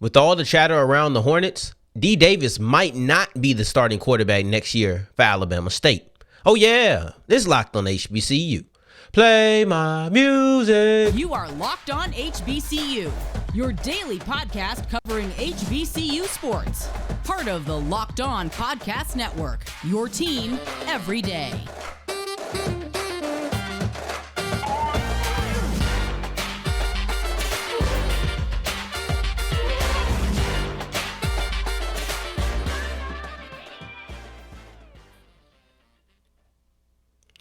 With all the chatter around the Hornets, D. Davis might not be the starting quarterback next year for Alabama State. Oh yeah, this is Locked on HBCU. Play my music. You are Locked on HBCU, your daily podcast covering HBCU sports. Part of the Locked On Podcast Network, your team every day.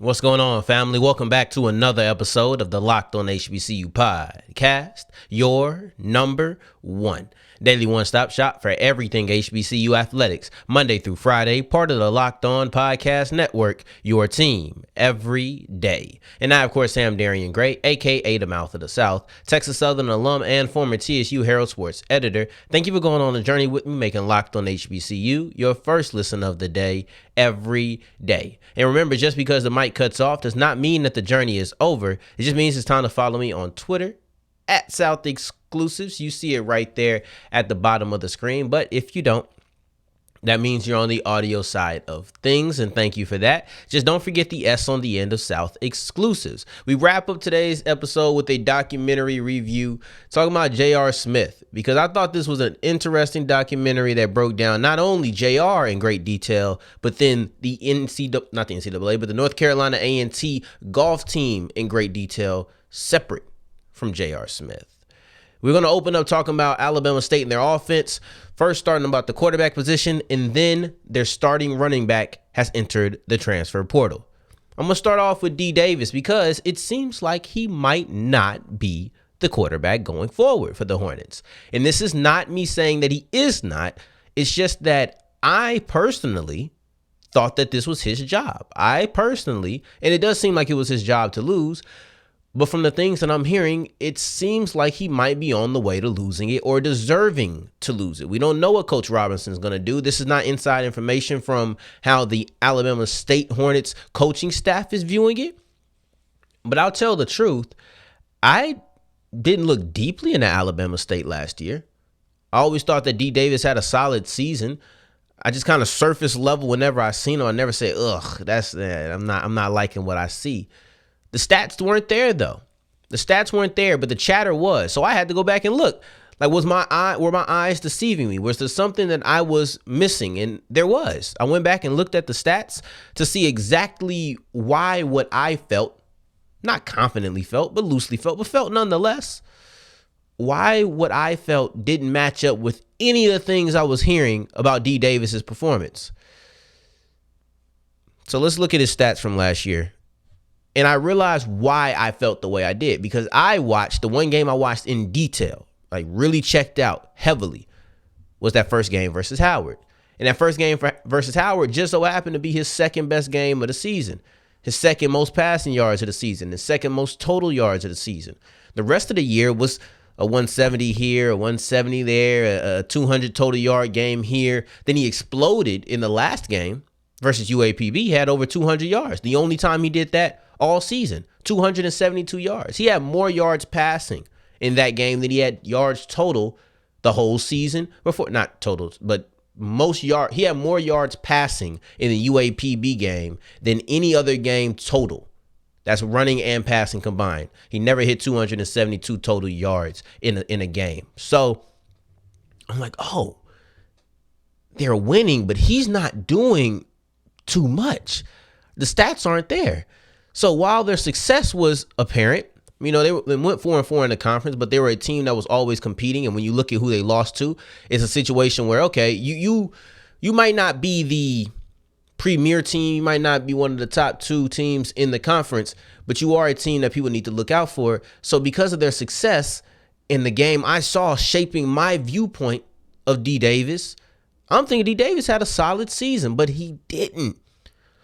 What's going on, family? Welcome back to another episode of the Locked on HBCU podcast, your number one daily one-stop shop for everything HBCU athletics, Monday through Friday, part of the Locked On Podcast Network, your team every day. And I, of course, am Darian Gray, a.k.a. the Mouth of the South, Texas Southern alum and former TSU Herald Sports editor. Thank you for going on a journey with me, making Locked on HBCU your first listen of the day every day. And remember, just because the mic cuts off does not mean that the journey is over. It just means it's time to follow me on Twitter at South Exclusives. You see it right there at the bottom of the screen. But if you don't, that means you're on the audio side of things, and thank you for that. Just don't forget the S on the end of South Exclusives. We wrap up today's episode with a documentary review talking about J.R. Smith, because I thought this was an interesting documentary that broke down not only J.R. in great detail, but then the the North Carolina A&T golf team in great detail, separate from J.R. Smith. We're going to open up talking about Alabama State and their offense, first starting about the quarterback position, and then their starting running back has entered the transfer portal. I'm going to start off with D. Davis because it seems like he might not be the quarterback going forward for the Hornets. And this is not me saying that he is not. It's just that I personally thought that this was his job. And it does seem like it was his job to lose, but from the things that I'm hearing, it seems like he might be on the way to losing it or deserving to lose it. We don't know what Coach Robinson is going to do. This is not inside information from how the Alabama State Hornets coaching staff is viewing it. But I'll tell the truth. I didn't look deeply into Alabama State last year. I always thought that D. Davis had a solid season. I just kind of surface level whenever I seen him. I never say, I'm not liking what I see. The stats weren't there, though. The stats weren't there, but the chatter was. So I had to go back and look. Like, were my eyes deceiving me? Was there something that I was missing? And there was. I went back and looked at the stats to see exactly why what I felt, not confidently felt, but loosely felt, but felt nonetheless, why what I felt didn't match up with any of the things I was hearing about D. Davis's performance. So let's look at his stats from last year. And I realized why I felt the way I did, because I watched the one game I watched in detail, like really checked out heavily, was that first game versus Howard. And that first game versus Howard just so happened to be his second best game of the season, his second most passing yards of the season, his second most total yards of the season. The rest of the year was a 170 here, a 170 there, a 200 total yard game here. Then he exploded in the last game versus UAPB. He had over 200 yards. The only time he did that all season, 272 yards. He had more yards passing in that game than he had yards total the whole season before. Not totals, but he had more yards passing in the UAPB game than any other game total. That's running and passing combined. He never hit 272 total yards in a game. So I'm like, oh, they're winning, but he's not doing too much. The stats aren't there. So while their success was apparent, they went 4-4 in the conference, but they were a team that was always competing. And when you look at who they lost to, it's a situation where, okay, you might not be the premier team, you might not be one of the top two teams in the conference, but you are a team that people need to look out for. So because of their success in the game I saw shaping my viewpoint of D. Davis, I'm thinking D. Davis had a solid season, but he didn't.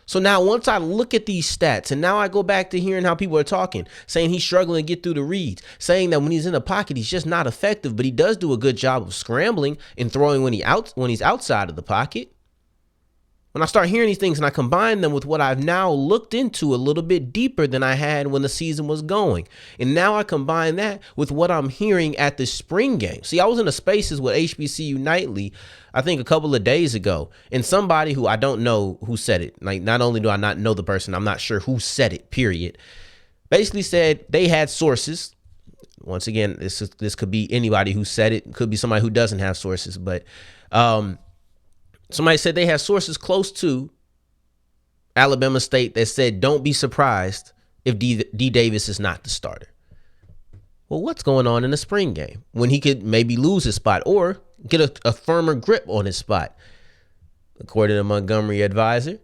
So now once I look at these stats, and now I go back to hearing how people are talking, saying he's struggling to get through the reads, saying that when he's in the pocket, he's just not effective, but he does do a good job of scrambling and throwing when he's outside of the pocket. When I start hearing these things and I combine them with what I've now looked into a little bit deeper than I had when the season was going. And now I combine that with what I'm hearing at the spring game. See, I was in the spaces with HBCU Nightly, I think a couple of days ago, and somebody who I don't know who said it, like not only do I not know the person, I'm not sure who said it, period, basically said they had sources. Once again, this could be anybody who said it. It could be somebody who doesn't have sources, but somebody said they had sources close to Alabama State that said, don't be surprised if D Davis is not the starter. Well, what's going on in the spring game when he could maybe lose his spot or get a firmer grip on his spot? According to Montgomery Advisor,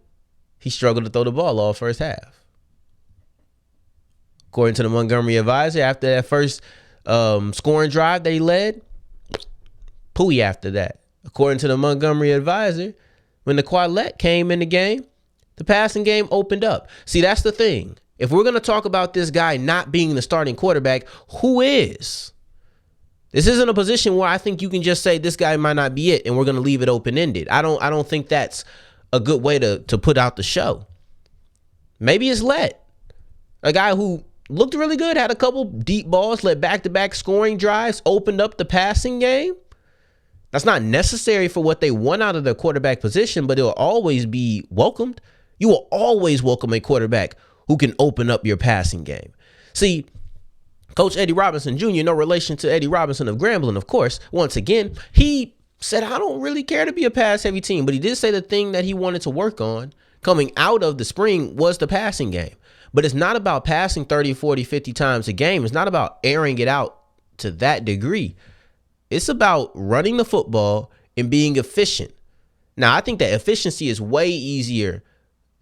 he struggled to throw the ball all first half. According to the Montgomery Advisor, after that first scoring drive that he led, pooey after that. According to the Montgomery Advisor, when Nyqua Lett came in the game, the passing game opened up. See, that's the thing. If we're going to talk about this guy not being the starting quarterback, who is? This isn't a position where I think you can just say this guy might not be it and we're going to leave it open-ended. I don't think that's a good way to put out the show. Maybe it's Lett, a guy who looked really good, had a couple deep balls, led back-to-back scoring drives, opened up the passing game. That's not necessary for what they want out of their quarterback position, but it'll always be welcomed. You will always welcome a quarterback who can open up your passing game. See, Coach Eddie Robinson Jr., no relation to Eddie Robinson of Grambling, of course. Once again, he said, I don't really care to be a pass-heavy team, but he did say the thing that he wanted to work on coming out of the spring was the passing game. But it's not about passing 30, 40, 50 times a game. It's not about airing it out to that degree. It's about running the football and being efficient. Now, I think that efficiency is way easier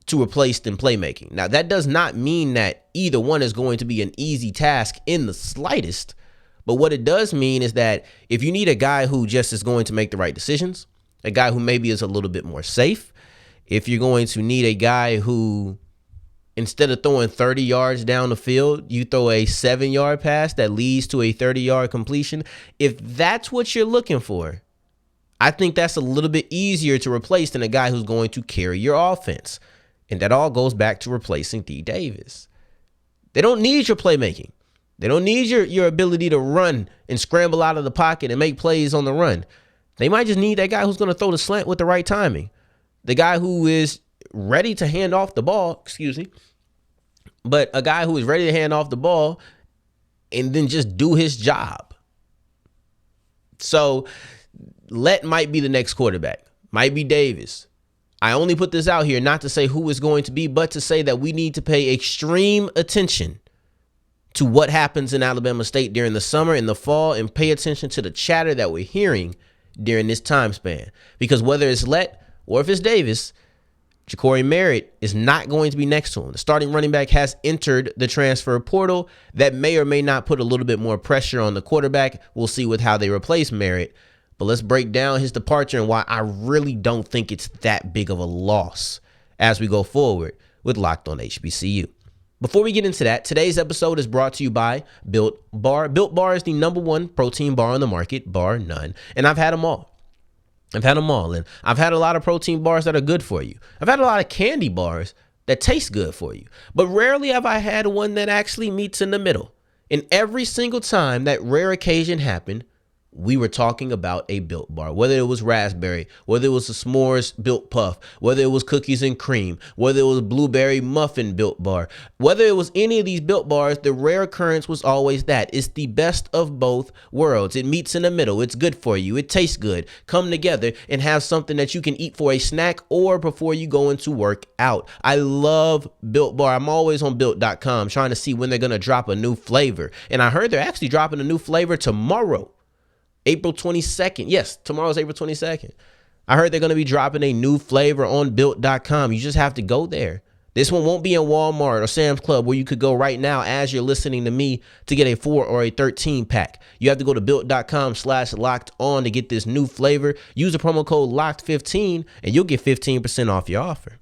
to replace than playmaking. Now, that does not mean that either one is going to be an easy task in the slightest. But what it does mean is that if you need a guy who just is going to make the right decisions, a guy who maybe is a little bit more safe, if you're going to need a guy who, instead of throwing 30 yards down the field, you throw a 7-yard pass that leads to a 30-yard completion. If that's what you're looking for, I think that's a little bit easier to replace than a guy who's going to carry your offense. And that all goes back to replacing D Davis. They don't need your playmaking. They don't need your ability to run and scramble out of the pocket and make plays on the run. They might just need that guy who's going to throw the slant with the right timing. The guy who is ready to hand off the ball, but a guy who is ready to hand off the ball and then just do his job. So Lett might be the next quarterback, might be Davis. I only put this out here not to say who is going to be, but to say that we need to pay extreme attention to what happens in Alabama State during the summer and the fall and pay attention to the chatter that we're hearing during this time span. Because whether it's Lett or if it's Davis, Jacorey Merrit is not going to be next to him. The starting running back has entered the transfer portal. That may or may not put a little bit more pressure on the quarterback. We'll see with how they replace Merritt. But let's break down his departure and why I really don't think it's that big of a loss as we go forward with Locked On HBCU. Before we get into that, today's episode is brought to you by Built Bar. Built Bar is the #1 protein bar on the market, bar none. And I've had them all. And I've had a lot of protein bars that are good for you. I've had a lot of candy bars that taste good for you. But rarely have I had one that actually meets in the middle. And every single time that rare occasion happened, we were talking about a Built Bar, whether it was raspberry, whether it was a s'mores Built Puff, whether it was cookies and cream, whether it was blueberry muffin Built Bar, whether it was any of these Built Bars, the rare occurrence was always that. It's the best of both worlds. It meets in the middle. It's good for you. It tastes good. Come together and have something that you can eat for a snack or before you go into work out. I love Built Bar. I'm always on Built.com trying to see when they're going to drop a new flavor. And I heard they're actually dropping a new flavor tomorrow. April 22nd. Yes, tomorrow's April 22nd. I heard they're going to be dropping a new flavor on Built.com. You just have to go there. This one won't be in Walmart or Sam's Club where you could go right now as you're listening to me to get a 4 or a 13 pack. You have to go to Built.com/locked-on to get this new flavor. Use the promo code LOCKED15 and you'll get 15% off your offer.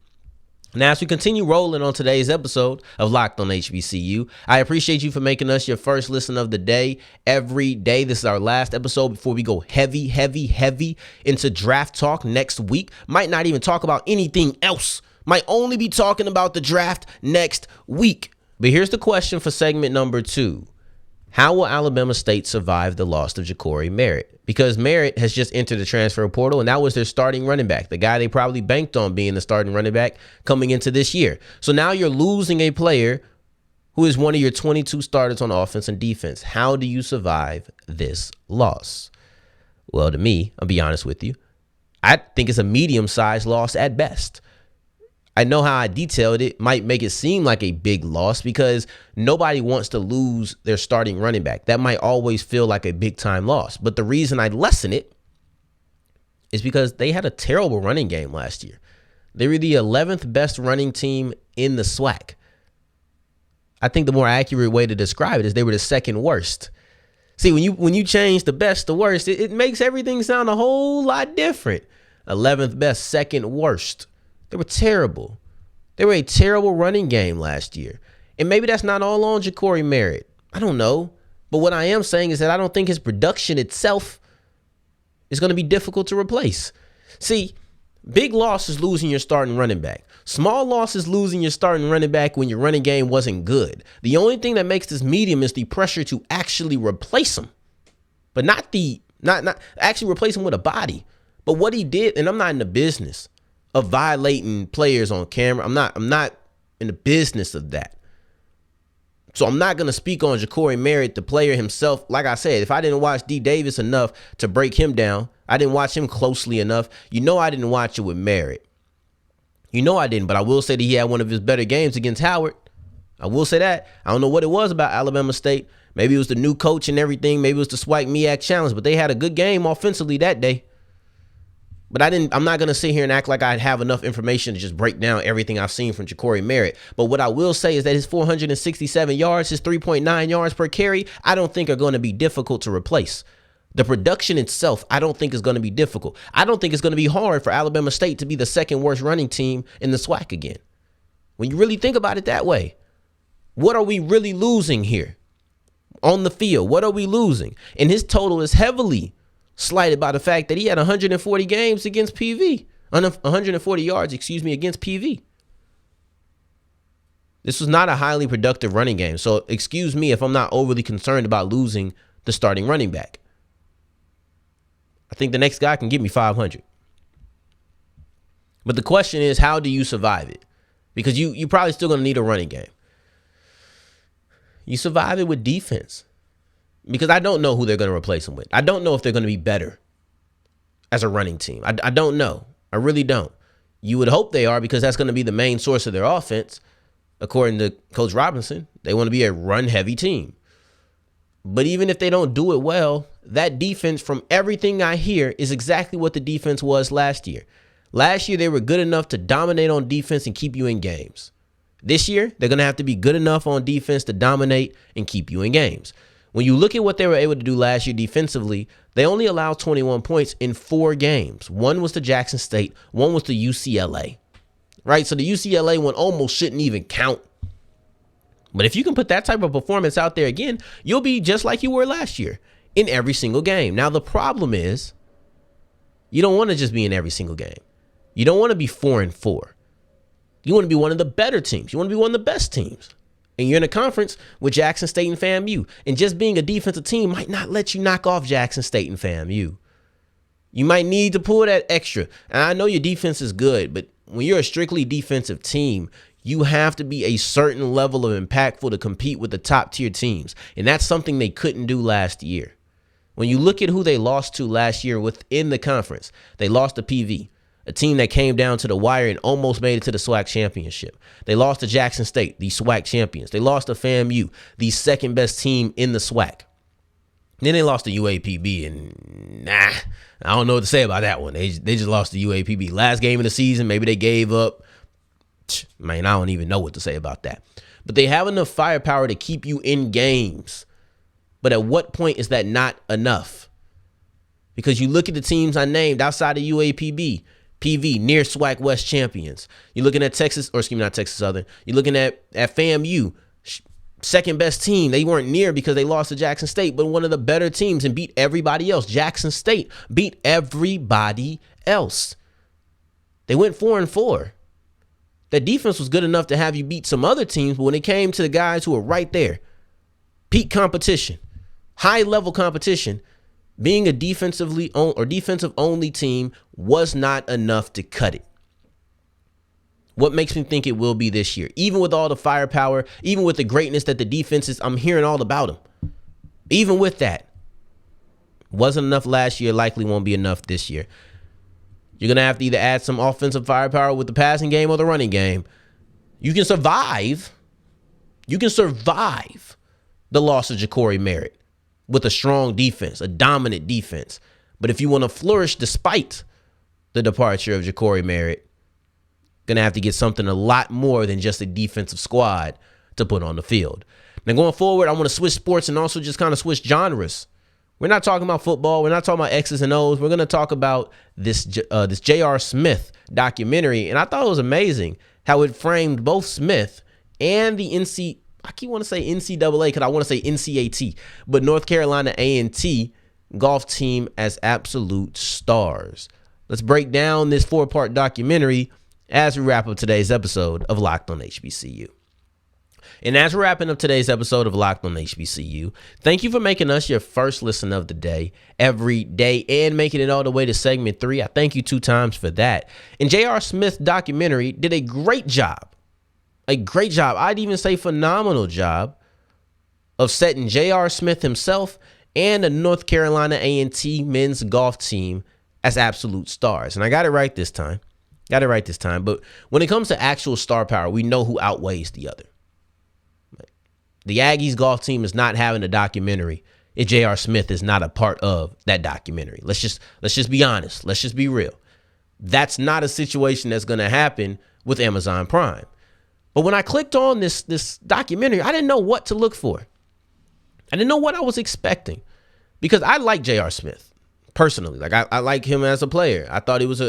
Now, as we continue rolling on today's episode of Locked on HBCU, I appreciate you for making us your first listen of the day every day. This is our last episode before we go heavy into draft talk next week. Might not even talk about anything else. Might only be talking about the draft next week. But here's the question for segment number 2. How will Alabama State survive the loss of Jacorey Merrit? Because Merritt has just entered the transfer portal, and that was their starting running back, the guy they probably banked on being the starting running back coming into this year. So now you're losing a player who is one of your 22 starters on offense and defense. How do you survive this loss? Well, to me, I'll be honest with you, I think it's a medium-sized loss at best. I know how I detailed it might make it seem like a big loss because nobody wants to lose their starting running back. That might always feel like a big time loss. But the reason I lessen it is because they had a terrible running game last year. They were the 11th best running team in the SWAC. I think the more accurate way to describe it is they were the second worst. See, when you change the best to worst, it makes everything sound a whole lot different. 11th best, second worst. They were terrible. They were a terrible running game last year. And maybe that's not all on Jacorey Merrit. I don't know. But what I am saying is that I don't think his production itself is going to be difficult to replace. See, big loss is losing your starting running back. Small loss is losing your starting running back when your running game wasn't good. The only thing that makes this medium is the pressure to actually replace him. But not actually replace him with a body. But what he did, and I'm not in the business of violating players on camera. I'm not in the business of that. So I'm not going to speak on Jacorey Merrit, the player himself. Like I said, if I didn't watch D. Davis enough to break him down, I didn't watch him closely enough. I didn't watch it with Merritt. I didn't, but I will say that he had one of his better games against Howard. I will say that. I don't know what it was about Alabama State. Maybe it was the new coach and everything. Maybe it was the SWAC MEAC challenge, but they had a good game offensively that day. But I'm not going to sit here and act like I have enough information to just break down everything I've seen from Jacorey Merrit. But what I will say is that his 467 yards, his 3.9 yards per carry, I don't think are going to be difficult to replace. The production itself, I don't think is going to be difficult. I don't think it's going to be hard for Alabama State to be the second worst running team in the SWAC again. When you really think about it that way, what are we really losing here on the field? What are we losing? And his total is heavily slighted by the fact that he had 140 games against PV, 140 yards, against PV. This was not a highly productive running game. So excuse me if I'm not overly concerned about losing the starting running back. I think the next guy can give me 500. But the question is, how do you survive it? Because you probably still going to need a running game. You survive it with defense. Because I don't know who they're going to replace him with. I don't know if they're going to be better as a running team. I don't know. I really don't. You would hope they are because that's going to be the main source of their offense. According to Coach Robinson, they want to be a run-heavy team. But even if they don't do it well, that defense, from everything I hear, is exactly what the defense was last year. Last year, they were good enough to dominate on defense and keep you in games. This year, they're going to have to be good enough on defense to dominate and keep you in games. When you look at what they were able to do last year defensively, they only allowed 21 points in 4 games. One was to Jackson State. One was to UCLA. Right? So the UCLA one almost shouldn't even count. But if you can put that type of performance out there again, you'll be just like you were last year in every single game. Now, the problem is you don't want to just be in every single game. You don't want to be 4-4. You want to be one of the better teams. You want to be one of the best teams. And you're in a conference with Jackson State and FAMU. And just being a defensive team might not let you knock off Jackson State and FAMU. You might need to pull that extra. And I know your defense is good, but when you're a strictly defensive team, you have to be a certain level of impactful to compete with the top tier teams. And that's something they couldn't do last year. When you look at who they lost to last year within the conference, they lost to PV, a team that came down to the wire and almost made it to the SWAC championship. They lost to Jackson State, the SWAC champions. They lost to FAMU, the second best team in the SWAC. Then they lost to UAPB, and I don't know what to say about that one. They just lost to UAPB. Last game of the season, maybe they gave up. Man, I don't even know what to say about that. But they have enough firepower to keep you in games. But at what point is that not enough? Because you look at the teams I named outside of UAPB, PV, near SWAC West champions. You're looking at Texas, or excuse me, not Texas Southern. You're looking at FAMU, second best team. They weren't near because they lost to Jackson State, but one of the better teams and beat everybody else. Jackson State beat everybody else. They went 4-4. That defense was good enough to have you beat some other teams, but when it came to the guys who were right there, peak competition, high level competition, being a defensive only team was not enough to cut it. What makes me think it will be this year? Even with all the firepower, even with the greatness that the defense is, I'm hearing all about them. Even with that, wasn't enough last year, likely won't be enough this year. You're going to have to either add some offensive firepower with the passing game or the running game. You can survive the loss of Jacorey Merrit with a strong defense, a dominant defense. But if you want to flourish despite the departure of Jacorey Merrit, going to have to get something a lot more than just a defensive squad to put on the field. Now, going forward, I want to switch sports and also just kind of switch genres. We're not talking about football. We're not talking about X's and O's. We're going to talk about this J.R. Smith documentary. And I thought it was amazing how it framed both Smith and the I keep want to say NCAA because I want to say NCAT, but North Carolina A&T golf team as absolute stars. Let's break down this 4-part documentary as we wrap up today's episode of Locked on HBCU. And as we're wrapping up today's episode of Locked on HBCU, thank you for making us your first listen of the day, every day, and making it all the way to segment 3. I thank you 2 times for that. And J.R. Smith documentary did a great job. I'd even say phenomenal job of setting J.R. Smith himself and the North Carolina A&T men's golf team as absolute stars. And I got it right this time. But when it comes to actual star power, we know who outweighs the other. The Aggies golf team is not having a documentary if J.R. Smith is not a part of that documentary. Let's just be honest. Let's just be real. That's not a situation that's going to happen with Amazon Prime. But when I clicked on this documentary, I didn't know what to look for. I didn't know what I was expecting because I like J.R. Smith personally. Like I like him as a player. I thought he was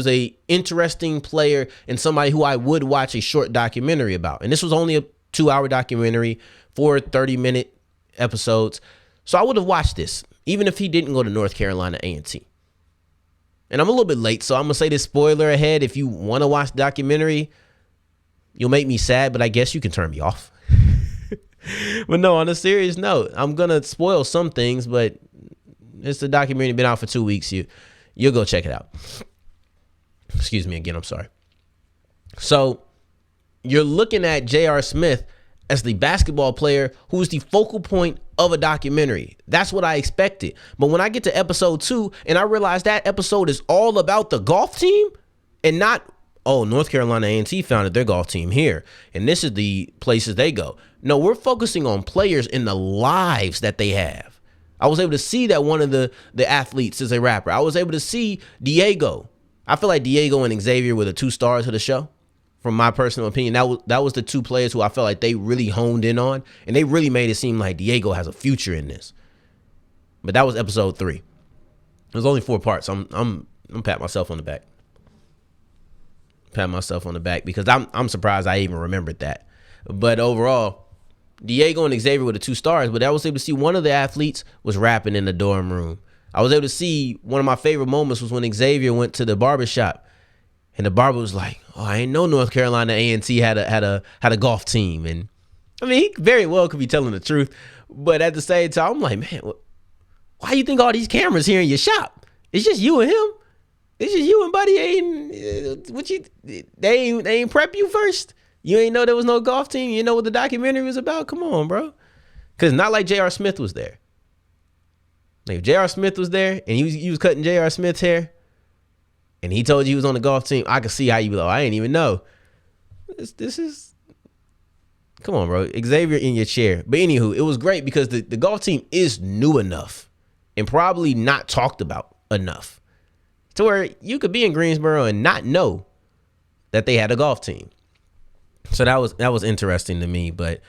a interesting player and somebody who I would watch a short documentary about. And this was only a 2-hour documentary, 4 30-minute episodes. So I would have watched this even if he didn't go to North Carolina A&T. And I'm a little bit late, so I'm going to say this spoiler ahead. If you want to watch the documentary, you'll make me sad, but I guess you can turn me off. But no, on a serious note, I'm going to spoil some things, but it's the documentary been out for 2 weeks. You'll go check it out. Excuse me again. I'm sorry. So you're looking at J.R. Smith as the basketball player who's the focal point of a documentary. That's what I expected. But when I get to episode 2 and I realize that episode is all about the golf team and not, North Carolina A&T founded their golf team here, and this is the places they go. No, we're focusing on players in the lives that they have. I was able to see that one of the athletes is a rapper. I was able to see Diego. I feel like Diego and Xavier were the 2 stars of the show. From my personal opinion, that was the 2 players who I felt like they really honed in on, and they really made it seem like Diego has a future in this. But that was episode 3. There's only 4 parts. I'm patting myself on the back. Because I'm surprised I even remembered that. But overall, Diego and Xavier were the 2 stars, but I was able to see one of the athletes was rapping in the dorm room. I was able to see one of my favorite moments was when Xavier went to the barbershop. And the barber was like, I ain't know North Carolina A&T had a golf team. And I mean, he very well could be telling the truth. But at the same time, I'm like, man, why you think all these cameras here in your shop? It's just you and him. It's just you and Buddy. They ain't prep you first. You ain't know there was no golf team. You know what the documentary was about? Come on, bro. Because not like J.R. Smith was there. Like if J.R. Smith was there and he was cutting J.R. Smith's hair, and he told you he was on the golf team, I could see how you be like, I didn't even know. This is, come on, bro. Xavier in your chair. But anywho, it was great because the golf team is new enough and probably not talked about enough to where you could be in Greensboro and not know that they had a golf team. So that was interesting to me. But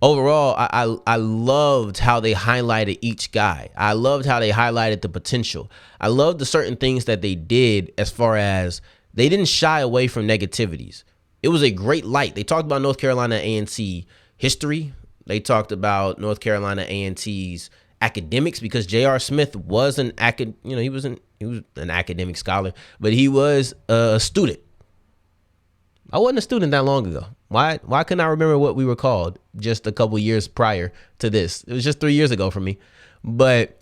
overall, I loved how they highlighted each guy. I loved how they highlighted the potential. I loved the certain things that they did as far as they didn't shy away from negativities. It was a great light. They talked about North Carolina A&T history. They talked about North Carolina A&T's academics, because J.R. Smith was he was an academic scholar, but he was a student. I wasn't a student that long ago. Why couldn't I remember what we were called just a couple years prior to this? It was just 3 years ago for me. But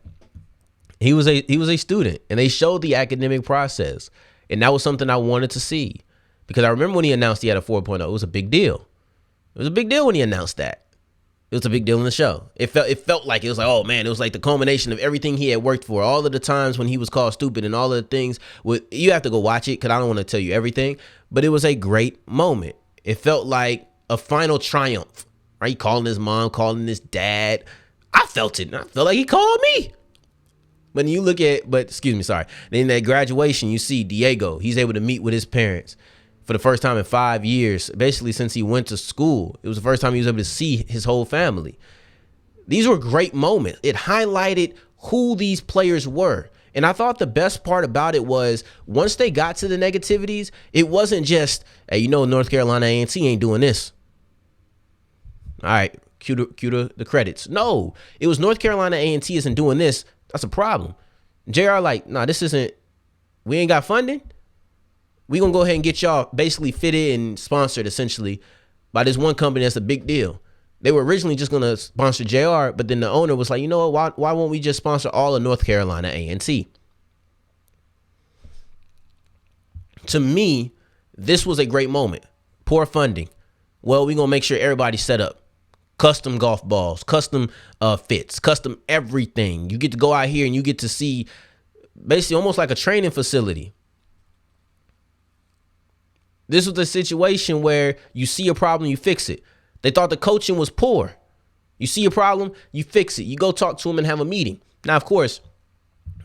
he was a student, and they showed the academic process. And that was something I wanted to see, because I remember when he announced he had a 4.0, it was a big deal. It was a big deal when he announced that. It was a big deal in the show. It felt like, it was like, oh man, it was like the culmination of everything he had worked for, all of the times when he was called stupid and all of the things. You have to go watch it because I don't want to tell you everything, but it was a great moment. It felt like a final triumph, right? Calling his mom, calling his dad. I felt it. I felt like he called me. When you look at, then at graduation, you see Diego. He's able to meet with his parents for the first time in 5 years, basically since he went to school. It was the first time he was able to see his whole family. These were great moments. It highlighted who these players were. And I thought the best part about it was once they got to the negativities, it wasn't just, hey, North Carolina A&T ain't doing this. All right, cue the credits. No, it was North Carolina A&T isn't doing this. That's a problem. JR this isn't, we ain't got funding. We gonna go ahead and get y'all basically fitted and sponsored essentially by this one company that's a big deal. They were originally just gonna sponsor JR, but then the owner was like, you know what? Why won't we just sponsor all of North Carolina A&T? To me, this was a great moment. Poor funding. Well, we gonna make sure everybody's set up. Custom golf balls, custom fits, custom everything. You get to go out here and you get to see basically almost like a training facility. This was a situation where you see a problem, you fix it. They thought the coaching was poor. You see a problem, you fix it. You go talk to them and have a meeting. Now, of course,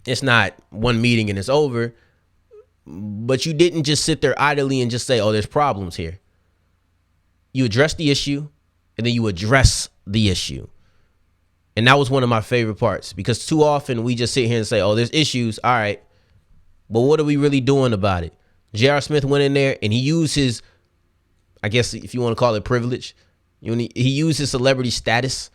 it's not one meeting and it's over, but you didn't just sit there idly and just say, oh, there's problems here. You address the issue, and then you address the issue. And that was one of my favorite parts, because too often we just sit here and say, oh, there's issues. All right. But what are we really doing about it? J.R. Smith went in there and he used his, I guess if you want to call it privilege, he used his celebrity status,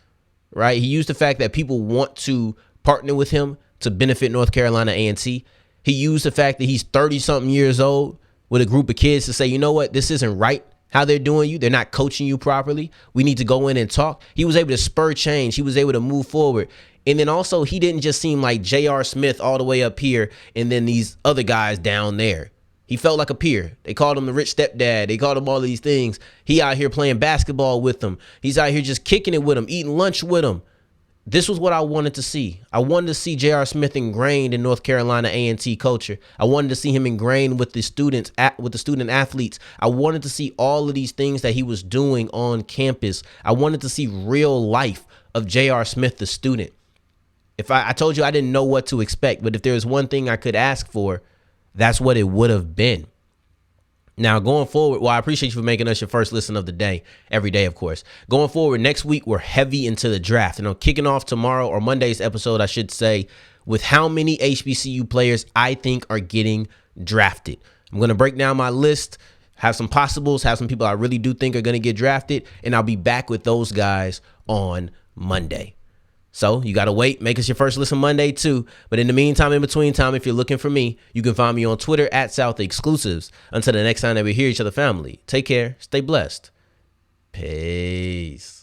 right? He used the fact that people want to partner with him to benefit North Carolina A&T. He used the fact that he's 30-something years old with a group of kids to say, you know what, this isn't right how they're doing you. They're not coaching you properly. We need to go in and talk. He was able to spur change. He was able to move forward. And then also, he didn't just seem like J.R. Smith all the way up here and then these other guys down there. He felt like a peer. They called him the rich stepdad. They called him all of these things. He out here playing basketball with them. He's out here just kicking it with them, eating lunch with them. This was what I wanted to see. I wanted to see J.R. Smith ingrained in North Carolina A&T culture. I wanted to see him ingrained with the students, with the student athletes. I wanted to see all of these things that he was doing on campus. I wanted to see real life of J.R. Smith, the student. If I told you I didn't know what to expect, but if there was one thing I could ask for, that's what it would have been. Now, going forward, well, I appreciate you for making us your first listen of the day, every day, of course. Going forward, next week, we're heavy into the draft. And I'm kicking off tomorrow, or Monday's episode, I should say, with how many HBCU players I think are getting drafted. I'm going to break down my list, have some possibles, have some people I really do think are going to get drafted, and I'll be back with those guys on Monday. So you got to wait. Make us your first listen Monday too. But in the meantime, in between time, if you're looking for me, you can find me on Twitter at South Exclusives. Until the next time that we hear each other, family, take care. Stay blessed. Peace.